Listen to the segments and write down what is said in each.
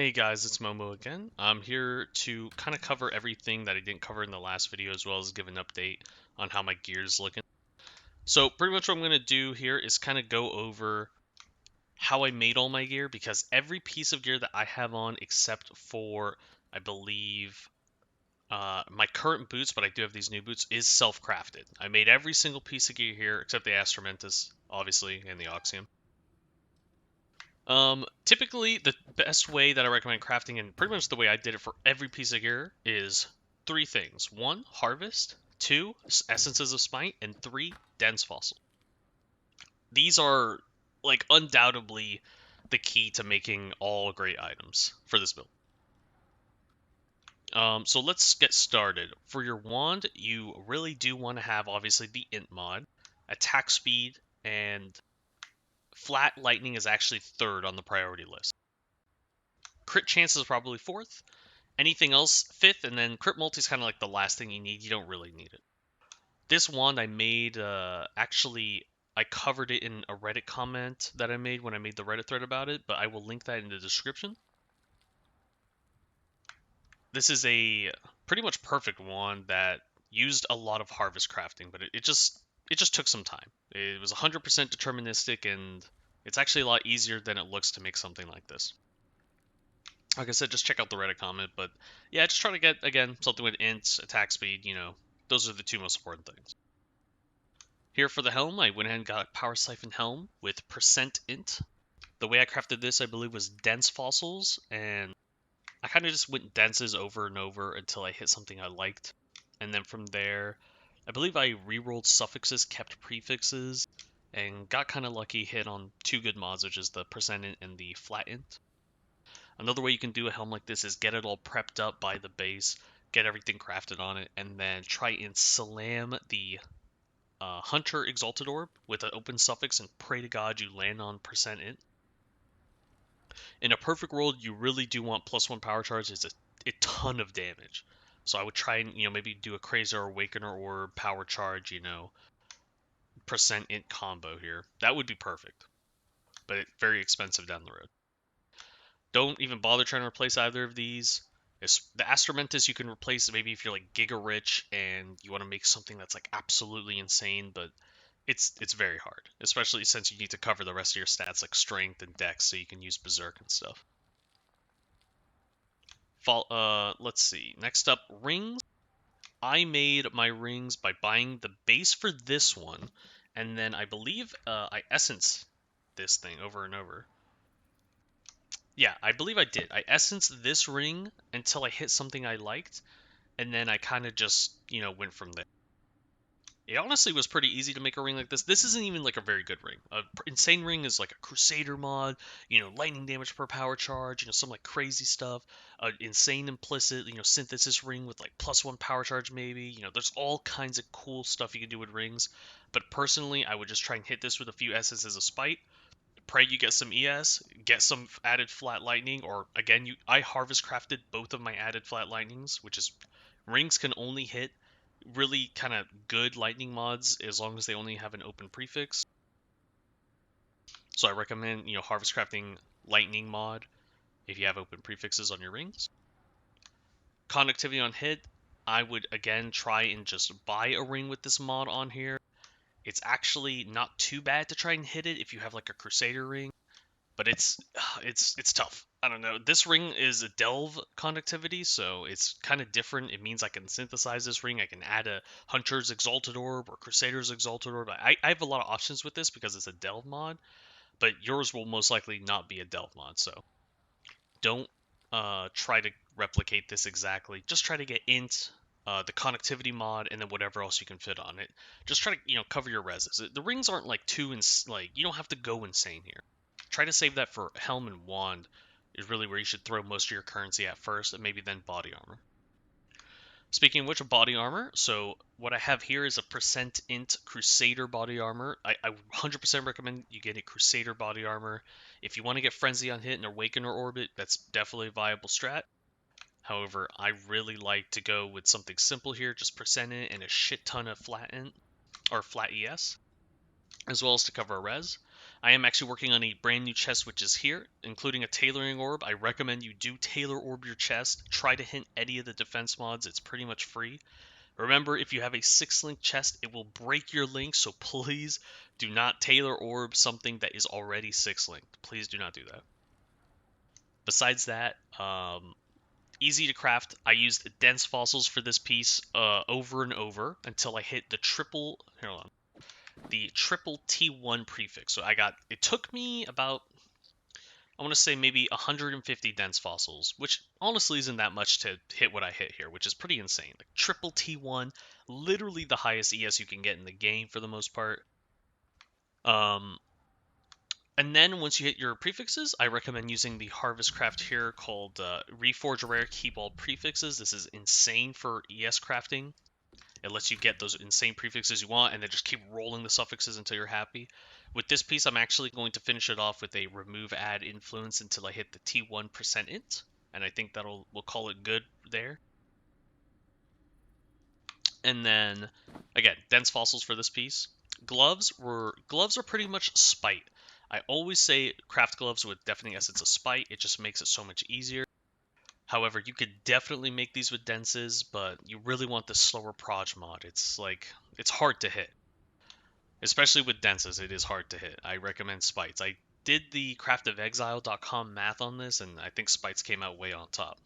Hey guys, it's Momo again. I'm here to kind of cover everything that I didn't cover in the last video, as well as give an update on how my gear is looking. So pretty much what I'm going to do here is kind of go over how I made all my gear, because every piece of gear that I have on, except for, I believe, my current boots, but I do have these new boots, is self-crafted. I made every single piece of gear here, except the Astramantis, obviously, and the Oxium. Typically, the best way that I recommend crafting, and pretty much the way I did it for every piece of gear, is three things. One, harvest. Two, essences of smite. And three, dense fossil. These are, like, undoubtedly the key to making all great items for this build. So let's get started. For your wand, you really do want to have, obviously, the int mod, attack speed, and flat lightning is actually third on the priority list. Crit chance is probably fourth. Anything else fifth, and then crit multi is kind of like the last thing you need. You don't really need it. This wand I made, actually, I covered it in a Reddit comment that I made when I made the Reddit thread about it, but I will link that in the description. This is a pretty much perfect wand that used a lot of harvest crafting, but it just took some time. It was 100% deterministic, and it's actually a lot easier than it looks to make something like this. Like I said, just check out the Reddit comment, but yeah, just try to get, again, something with ints, attack speed, those are the two most important things. Here for the helm, I went ahead and got Power Siphon Helm with %int. The way I crafted this, I believe, was dense fossils, and I kind of just went denses over and over until I hit something I liked. And then from there, I believe I rerolled suffixes, kept prefixes, and got kind of lucky, hit on two good mods, which is the %int and the flat int. Another way you can do a helm like this is get it all prepped up by the base, get everything crafted on it, and then try and slam the Hunter Exalted Orb with an open suffix and pray to God you land on %int. In a perfect world, you really do want +1 power charge. It's a ton of damage. So I would try and, maybe do a Crazer Awakener or power charge, %int combo here. That would be perfect. But it's very expensive down the road. Don't even bother trying to replace either of these. The Astramantis you can replace maybe if you're like giga rich and you want to make something that's like absolutely insane, but it's very hard, especially since you need to cover the rest of your stats like strength and dex, so you can use berserk and stuff. Let's see. Next up, rings. I made my rings by buying the base for this one, and then I believe I essenced this thing over and over. Yeah, I believe I did. I essenced this ring until I hit something I liked, and then I kind of just, went from there. It honestly was pretty easy to make a ring like this. This isn't even like a very good ring. Insane ring is like a Crusader mod, lightning damage per power charge, some like crazy stuff. Insane implicit, synthesis ring with like +1 power charge maybe. There's all kinds of cool stuff you can do with rings. But personally, I would just try and hit this with a few essences of spite. Pray you get some ES, get some added flat lightning, or again, I harvest crafted both of my added flat lightnings, which is rings can only hit really kind of good lightning mods as long as they only have an open prefix. So I recommend, harvest crafting lightning mod if you have open prefixes on your rings. Conductivity on hit, I would again try and just buy a ring with this mod on here. It's actually not too bad to try and hit it if you have like a Crusader ring, but it's tough. I don't know. This ring is a delve conductivity, so it's kind of different. It means I can synthesize this ring. I can add a Hunter's Exalted Orb or Crusader's Exalted Orb. I have a lot of options with this because it's a delve mod, but yours will most likely not be a delve mod, so don't try to replicate this exactly. Just try to get int, the connectivity mod, and then whatever else you can fit on it. Just try to, cover your reses. The rings aren't like you don't have to go insane here. Try to save that for helm and wand is really where you should throw most of your currency at first, and maybe then body armor. Speaking of which, of body armor, so what I have here is a %int Crusader body armor. I 100% recommend you get a Crusader body armor. If you want to get Frenzy on hit and Awakener orbit, that's definitely a viable strat. However, I really like to go with something simple here, just %int and a shit ton of flat int, or flat ES, as well as to cover a res. I am actually working on a brand new chest, which is here, including a tailoring orb. I recommend you do tailor orb your chest. Try to hit any of the defense mods. It's pretty much free. Remember, if you have a 6-link chest, it will break your link, so please do not tailor orb something that is already 6-linked. Please do not do that. Besides that, easy to craft. I used dense fossils for this piece over and over until I hit the triple. Hold on. The triple T1 prefix. So it took me about, I want to say maybe 150 dense fossils, which honestly isn't that much to hit what I hit here, which is pretty insane. Like triple T1, literally the highest ES you can get in the game for the most part. And then once you hit your prefixes, I recommend using the harvest craft here called Reforge Rare Keyball Prefixes. This is insane for ES crafting. It lets you get those insane prefixes you want, and then just keep rolling the suffixes until you're happy. With this piece, I'm actually going to finish it off with a remove add influence until I hit the T1% int, and I think we'll call it good there. And then, again, dense fossils for this piece. Gloves are pretty much spite. I always say craft gloves with deafening essence of spite. It just makes it so much easier. However, you could definitely make these with denses, but you really want the slower proj mod. It's hard to hit. Especially with denses, it is hard to hit. I recommend spites. I did the craftofexile.com math on this, and I think spites came out way on top.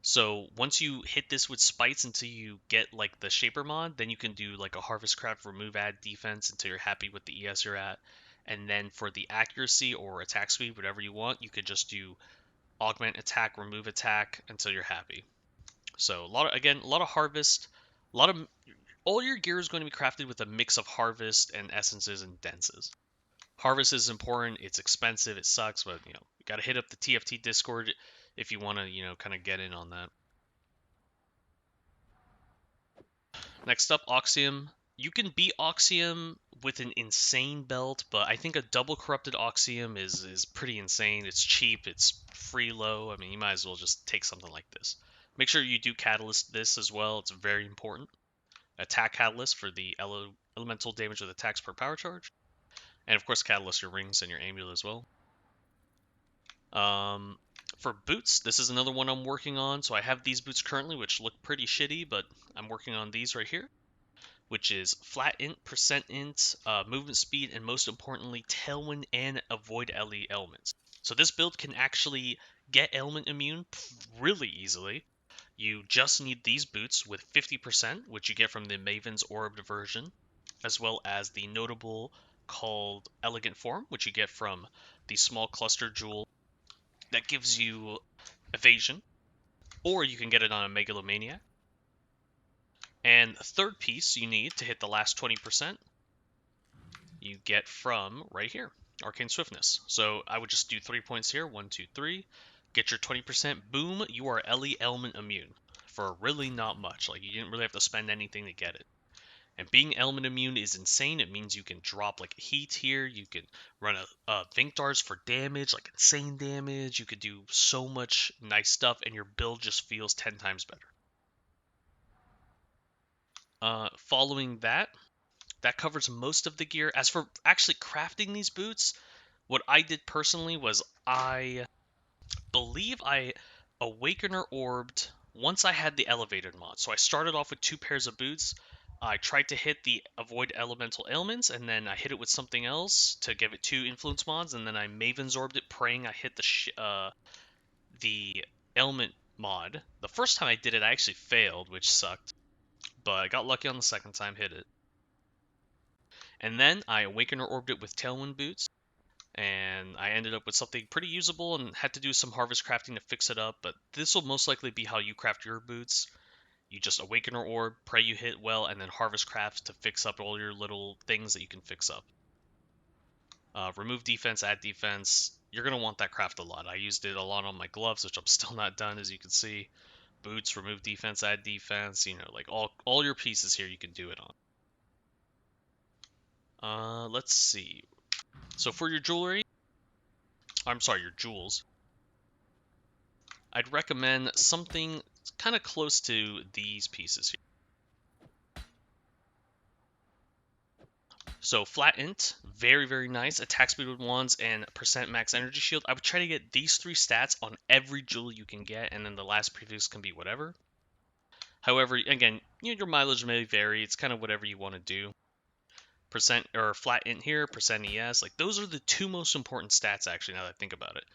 So once you hit this with spites until you get like the shaper mod, then you can do like a harvest craft remove add defense until you're happy with the ES you're at. And then for the accuracy or attack speed, whatever you want, you could just do augment attack, remove attack until you're happy. So a lot of harvest, all your gear is going to be crafted with a mix of harvest and essences and denses. Harvest is important. It's expensive. It sucks, but you got to hit up the TFT Discord if you want to, kind of get in on that. Next up, Oxium. You can beat Oxium with an insane belt, but I think a double corrupted Oxium is pretty insane. It's cheap. It's free low. I mean, you might as well just take something like this. Make sure you do Catalyst this as well. It's very important. Attack Catalyst for the elemental damage with attacks per power charge. And of course, Catalyst your rings and your amulet as well. For boots, this is another one I'm working on. So I have these boots currently, which look pretty shitty, but I'm working on these right here, which is flat int, percent int, movement speed, and most importantly, tailwind and avoid LE elements. So this build can actually get element immune really easily. You just need these boots with 50%, which you get from the Maven's Orbed version, as well as the notable called Elegant Form, which you get from the small cluster jewel that gives you evasion, or you can get it on a Megalomaniac. And the third piece you need to hit the last 20%, you get from right here, Arcane Swiftness. So I would just do 3 points here, 1, 2, 3, get your 20%, boom, you are LE element immune for really not much. Like, you didn't really have to spend anything to get it. And being element immune is insane. It means you can drop like heat here. You can run a Vinkdars for damage, like insane damage. You could do so much nice stuff, and your build just feels 10 times better. Following that covers most of the gear. As for actually crafting these boots, what I did personally was I believe I Awakener orbed once I had the elevated mod. So I started off with 2 pairs of boots. I tried to hit the avoid elemental ailments, and then I hit it with something else to give it 2 influence mods, and then I Maven's Orbed it, praying I hit the ailment mod. The first time I did it, I actually failed, which sucked, but I got lucky on the second time, hit it. And then I Awakener Orbed it with Tailwind boots, and I ended up with something pretty usable and had to do some harvest crafting to fix it up, but this will most likely be how you craft your boots. You just Awakener Orb, pray you hit well, and then harvest crafts to fix up all your little things that you can fix up. Remove defense, add defense. You're going to want that craft a lot. I used it a lot on my gloves, which I'm still not done, as you can see. Boots, remove defense, add defense. Like all your pieces here you can do it on. Let's see. So for your jewelry, your jewels, I'd recommend something kind of close to these pieces here. So flat int, very, very nice. Attack speed with wands and percent max energy shield. I would try to get these 3 stats on every jewel you can get, and then the last prefix can be whatever. However, again, your mileage may vary. It's kind of whatever you want to do. Percent or flat int here, percent ES. Like those are the 2 most important stats actually. Now that I think about it,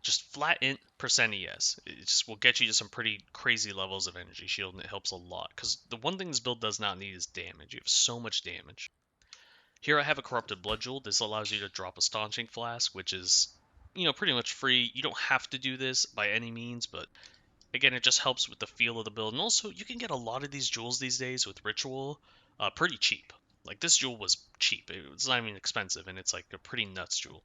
just flat int, percent ES. It just will get you to some pretty crazy levels of energy shield, and it helps a lot. Because the one thing this build does not need is damage. You have so much damage. Here I have a Corrupted Blood Jewel. This allows you to drop a Staunching Flask, which is, pretty much free. You don't have to do this by any means, but again, it just helps with the feel of the build. And also, you can get a lot of these jewels these days with Ritual pretty cheap. Like, this jewel was cheap. It's not even expensive, and it's like a pretty nuts jewel.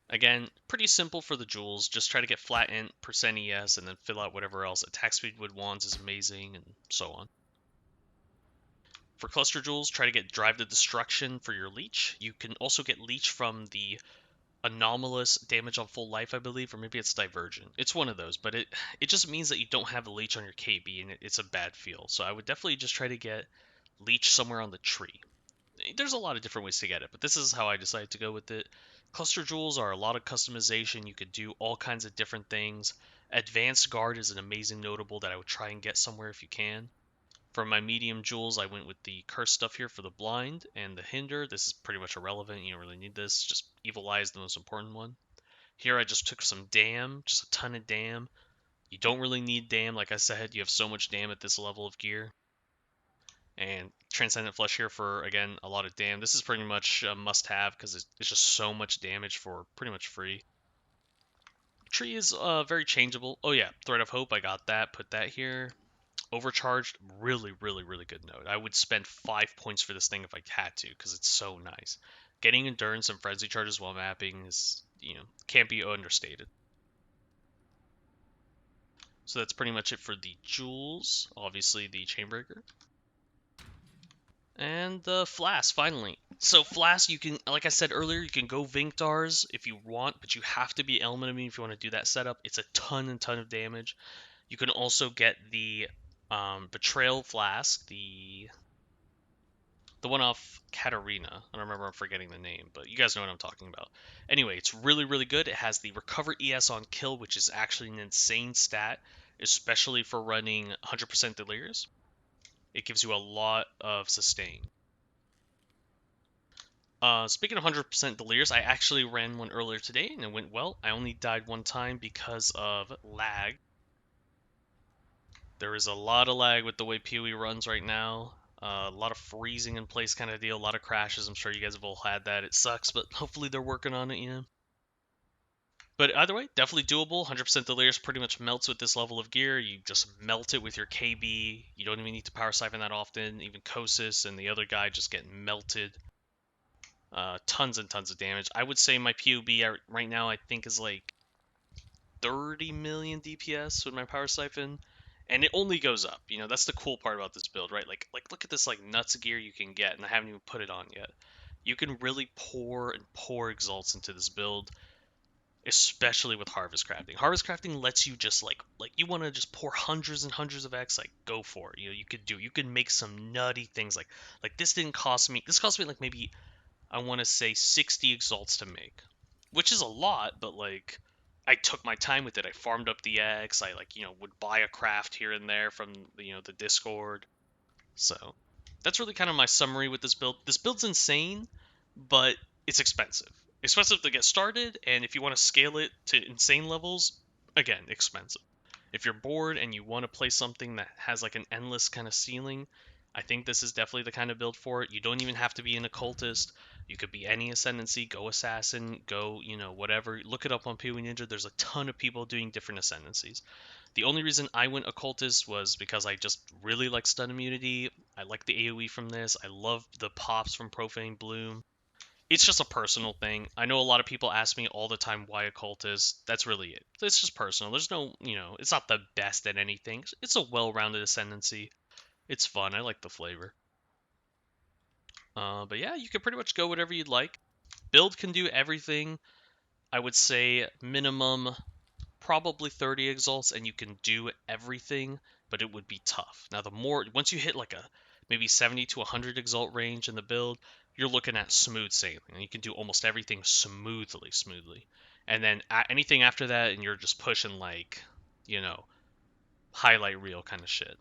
Again, pretty simple for the jewels. Just try to get flat int, percent ES, and then fill out whatever else. Attack speed with wands is amazing, and so on. For cluster jewels, try to get Drive to Destruction for your leech. You can also get leech from the anomalous damage on full life, I believe, or maybe it's Divergent. It's one of those, but it just means that you don't have a leech on your KB, and it's a bad feel. So I would definitely just try to get leech somewhere on the tree. There's a lot of different ways to get it, but this is how I decided to go with it. Cluster jewels are a lot of customization. You could do all kinds of different things. Advanced Guard is an amazing notable that I would try and get somewhere if you can. For my medium jewels, I went with the curse stuff here for the blind and the hinder. This is pretty much irrelevant. You don't really need this. Just evil eye is the most important one. Here I just took some dam, just a ton of dam. You don't really need dam, like I said. You have so much dam at this level of gear. And Transcendent Flesh here for, again, a lot of dam. This is pretty much a must-have because it's just so much damage for pretty much free. Tree is very changeable. Oh yeah, Thread of Hope, I got that. Put that here. Overcharged, really, really, really good note. I would spend 5 points for this thing if I had to, because it's so nice. Getting endurance and frenzy charges while mapping is, can't be understated. So that's pretty much it for the jewels. Obviously, the Chainbreaker. And the Flask, finally. So Flask, you can, like I said earlier, you can go Vinctars if you want, but you have to be Elementamine if you want to do that setup. It's a ton of damage. You can also get the Betrayal Flask, the one off Katarina. I don't remember, I'm forgetting the name, but you guys know what I'm talking about. Anyway, it's really, really good. It has the Recover ES on kill, which is actually an insane stat, especially for running 100% Delirious. It gives you a lot of sustain. Speaking of 100% Delirious, I actually ran one earlier today, and it went well. I only died one time because of lag. There is a lot of lag with the way PoE runs right now. A lot of freezing in place kind of deal, a lot of crashes. I'm sure you guys have all had that. It sucks, but hopefully they're working on it, But either way, definitely doable. 100% Delirious pretty much melts with this level of gear. You just melt it with your KB. You don't even need to power siphon that often. Even Kosis and the other guy just get melted. Tons and tons of damage. I would say my POB right now I think is like 30 million DPS with my power siphon, and it only goes up. That's the cool part about this build, right? Like look at this like nuts gear you can get, and I haven't even put it on yet. You can really pour and pour exalts into this build, especially with harvest crafting. Harvest crafting lets you just like you want to just pour hundreds and hundreds of X, like go for it. You could make some nutty things like this didn't cost me. This cost me like maybe I want to say 60 exalts to make, which is a lot, but like I took my time with it. I farmed up the X. I would buy a craft here and there from the Discord. So that's really kind of my summary with this build. This build's insane, but it's expensive. Expensive to get started, and if you want to scale it to insane levels, again, expensive. If you're bored and you want to play something that has like an endless kind of ceiling, I think this is definitely the kind of build for it. You don't even have to be an occultist. You could be any ascendancy, go assassin, go, whatever. Look it up on PoE Ninja. There's a ton of people doing different ascendancies. The only reason I went occultist was because I just really like stun immunity. I like the AoE from this. I love the pops from Profane Bloom. It's just a personal thing. I know a lot of people ask me all the time why occultist. That's really it. It's just personal. There's no, it's not the best at anything. It's a well-rounded ascendancy. It's fun. I like the flavor. But yeah, you can pretty much go whatever you'd like. Build can do everything. I would say minimum probably 30 exalts and you can do everything, but it would be tough. Now once you hit like a maybe 70 to 100 exalt range in the build, you're looking at smooth sailing. And you can do almost everything smoothly. And then anything after that, and you're just pushing like, you know, highlight reel kind of shit.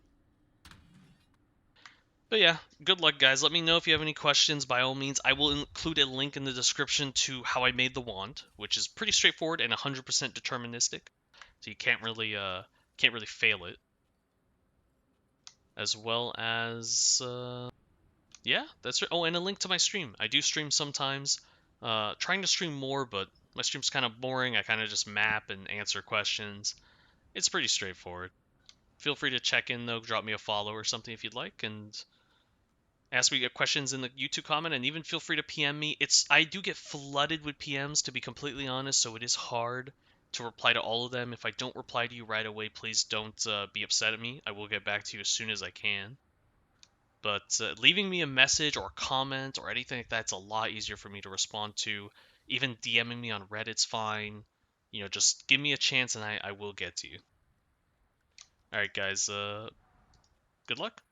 But yeah, good luck, guys. Let me know if you have any questions. By all means, I will include a link in the description to how I made the wand, which is pretty straightforward and 100% deterministic. So you can't really fail it. As well as yeah, that's right. Oh, and a link to my stream. I do stream sometimes. Trying to stream more, but my stream's kind of boring. I kind of just map and answer questions. It's pretty straightforward. Feel free to check in though. Drop me a follow or something if you'd like, and ask me questions in the YouTube comment, and even feel free to PM me. I do get flooded with PMs, to be completely honest, so it is hard to reply to all of them. If I don't reply to you right away, please don't be upset at me. I will get back to you as soon as I can. But leaving me a message or comment or anything like that's a lot easier for me to respond to. Even DMing me on Reddit's fine. You know, just give me a chance and I will get to you. Alright, guys, good luck.